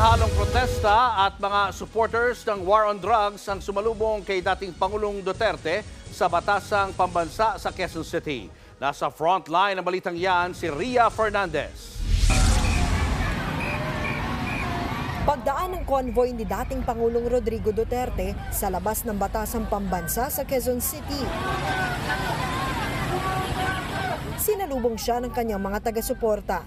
Halo-halong protesta at mga supporters ng war on drugs ang sumalubong kay dating Pangulong Duterte sa batasang pambansa sa Quezon City. Nasa frontline ng balitang yan si Ria Fernandez. Pagdaan ng convoy ni dating Pangulong Rodrigo Duterte sa labas ng batasang pambansa sa Quezon City. Sinalubong siya ng kanyang mga taga-suporta.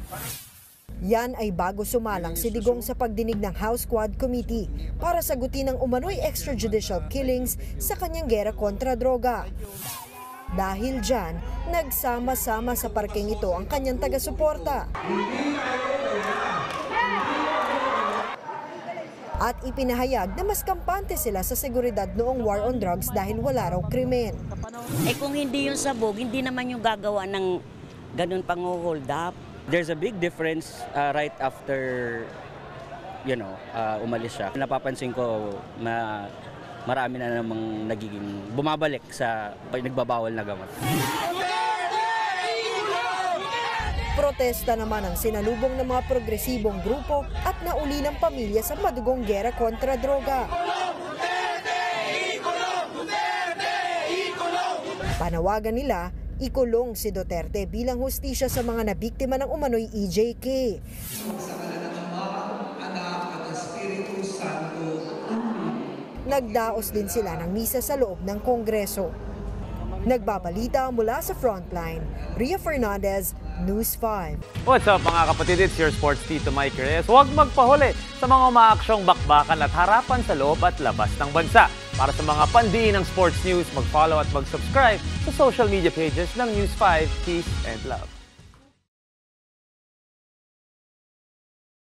Yan ay bago sumalang si Digong sa pagdinig ng House Quad Committee para sagutin ang umano'y extrajudicial killings sa kanyang gera kontra droga. Dahil dyan, nagsama-sama sa parking ito ang kanyang taga-suporta. At ipinahayag na mas kampante sila sa seguridad noong war on drugs dahil wala raw krimen. Kung hindi yung sabog, hindi naman yung gagawa ng ganun pang-hold up. There's a big difference right after, umalis siya. Napapansin ko na marami na namang nagiging bumabalik sa nagbabawal na gamot. Protesta naman ang sinalubong ng mga progresibong grupo at nauli ng pamilya sa madugong gera kontra droga. Panawagan nila, ikulong si Duterte bilang hustisya sa mga nabiktima ng umano'y EJK. Nagdaos din sila ng misa sa loob ng Kongreso. Nagbabalita mula sa Frontline, Ria Fernandez, News 5. What's up mga kapatid? It's your sports Tito Mike Reyes. Huwag magpahuli sa mga umaaksyong bakbakan at harapan sa loob at labas ng bansa. Para sa mga pandiin ng sports news, mag-follow at mag-subscribe sa social media pages ng News 5. Peace and love.